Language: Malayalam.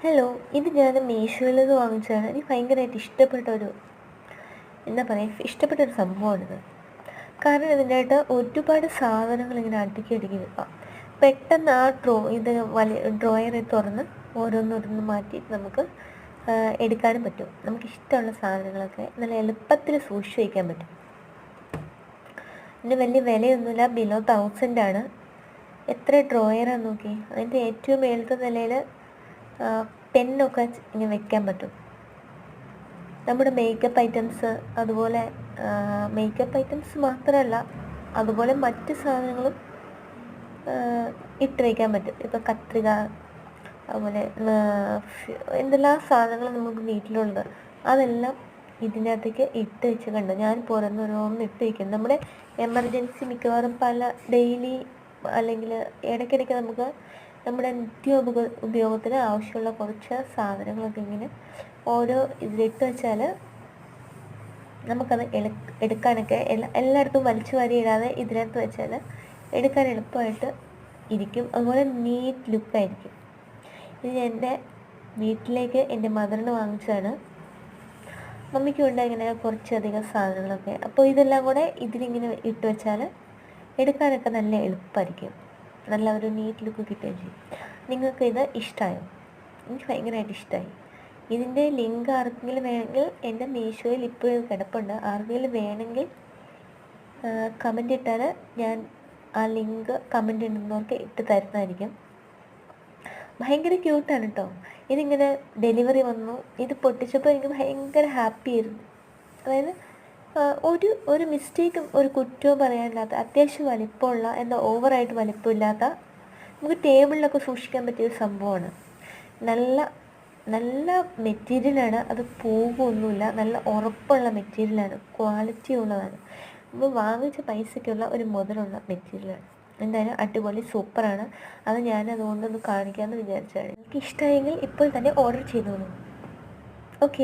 ഹലോ, ഇത് ഞാൻ മീഷോയിൽ നിന്ന് വാങ്ങിച്ചതാണ്. എനിക്ക് ഭയങ്കരമായിട്ട് ഇഷ്ടപ്പെട്ടൊരു സംഭവമാണിത്. കാരണം ഇതിനായിട്ട് ഒരുപാട് സാധനങ്ങൾ ഇങ്ങനെ അടുക്കി വെക്കാം. പെട്ടെന്ന് ആ ഡ്രോയറിൽ തുറന്ന് ഓരോന്നോരോന്ന് മാറ്റി നമുക്ക് എടുക്കാനും പറ്റും. നമുക്കിഷ്ടമുള്ള സാധനങ്ങളൊക്കെ നല്ല എളുപ്പത്തിൽ സൂക്ഷിച്ച് വയ്ക്കാൻ പറ്റും. ഇതിന് വലിയ വിലയൊന്നുമില്ല, ബിലോ 1000 എത്ര ഡ്രോയറാന്ന് നോക്കി. അതിൻ്റെ ഏറ്റവും മേളത്തെ നിലയിൽ പെന്നൊക്കെ ഇങ്ങനെ വെക്കാൻ പറ്റും. നമ്മുടെ മേക്കപ്പ് ഐറ്റംസ്, അതുപോലെ മേക്കപ്പ് ഐറ്റംസ് മാത്രമല്ല, അതുപോലെ മറ്റ് സാധനങ്ങളും ഇട്ട് വയ്ക്കാൻ പറ്റും. ഇപ്പോൾ കത്രിക, അതുപോലെ എന്തെല്ലാം സാധനങ്ങൾ നമുക്ക് വീട്ടിലുള്ളത് അതെല്ലാം ഇതിനകത്തേക്ക് ഇട്ട് വെച്ച് കണ്ടു. ഞാൻ ഓരോന്ന് ഇട്ട് വയ്ക്കും. നമ്മുടെ എമർജൻസി മിക്കവാറും ഡെയിലി അല്ലെങ്കിൽ ഇടയ്ക്കിടയ്ക്ക് നമുക്ക് നമ്മുടെ ഉപയോഗത്തിന് ആവശ്യമുള്ള കുറച്ച് സാധനങ്ങളൊക്കെ ഇങ്ങനെ ഓരോ ഇതിലിട്ട് വെച്ചാൽ നമുക്കത് എടുക്കാനൊക്കെ എല്ലായിടത്തും വലിച്ചു വാരി ഇടാതെ ഇതിനകത്ത് വെച്ചാൽ എടുക്കാൻ എളുപ്പമായിട്ട് ഇരിക്കും. അതുപോലെ നീറ്റ് ലുക്കായിരിക്കും. ഇത് എൻ്റെ വീട്ടിലേക്ക് എൻ്റെ മദറിന് വാങ്ങിച്ചതാണ്. മമ്മിക്കും ഉണ്ട് ഇങ്ങനെ കുറച്ചധികം സാധനങ്ങളൊക്കെ. അപ്പോൾ ഇതെല്ലാം കൂടെ ഇതിലിങ്ങനെ ഇട്ട് വെച്ചാൽ എടുക്കാനൊക്കെ നല്ല എളുപ്പമായിരിക്കും. നല്ല ഒരു നീറ്റ് ലുക്ക് കിട്ടുകയും ചെയ്യും. നിങ്ങൾക്ക് ഇത് ഇഷ്ടമായോ? എനിക്ക് ഭയങ്കരമായിട്ട് ഇഷ്ടമായി. ഇതിൻ്റെ ലിങ്ക് ആർക്കെങ്കിലും വേണമെങ്കിൽ എൻ്റെ മീഷോയിൽ ഇപ്പോഴും കിടപ്പുണ്ട്. ആർക്കെങ്കിലും വേണമെങ്കിൽ കമൻ്റ് ഇട്ടാൽ ഞാൻ ആ ലിങ്ക് കമൻ്റ് ഇടുന്നവർക്ക് ഇട്ട് തരുന്നതായിരിക്കും. ഭയങ്കര ക്യൂട്ടാണ് കേട്ടോ. ഇതിങ്ങനെ ഡെലിവറി വന്നു, ഇത് പൊട്ടിച്ചപ്പോൾ എനിക്ക് ഭയങ്കര ഹാപ്പി ആയിരുന്നു. അതായത് ഒരു മിസ്റ്റേക്കും ഒരു കുറ്റവും പറയാനില്ലാത്ത, അത്യാവശ്യം വലിപ്പമുള്ള, എന്താ ഓവറായിട്ട് വലിപ്പമില്ലാത്ത, നമുക്ക് ടേബിളിലൊക്കെ സൂക്ഷിക്കാൻ പറ്റിയൊരു സംഭവമാണ്. നല്ല നല്ല മെറ്റീരിയലാണ്, അത് പോകുമൊന്നുമില്ല. നല്ല ഉറപ്പുള്ള മെറ്റീരിയലാണ്, ക്വാളിറ്റി ഉള്ളതാണ്. നമ്മൾ വാങ്ങിച്ച പൈസയ്ക്കുള്ള ഒരു മുതലുള്ള മെറ്റീരിയലാണ്. എന്തായാലും അടിപൊളി സൂപ്പറാണ്. അത് ഞാൻ അതുകൊണ്ടൊന്ന് കാണിക്കാമെന്ന് വിചാരിച്ചതാണ്. നിങ്ങൾക്ക് ഇഷ്ടമായെങ്കിൽ ഇപ്പോൾ തന്നെ ഓർഡർ ചെയ്തോളൂ. ഓക്കെ.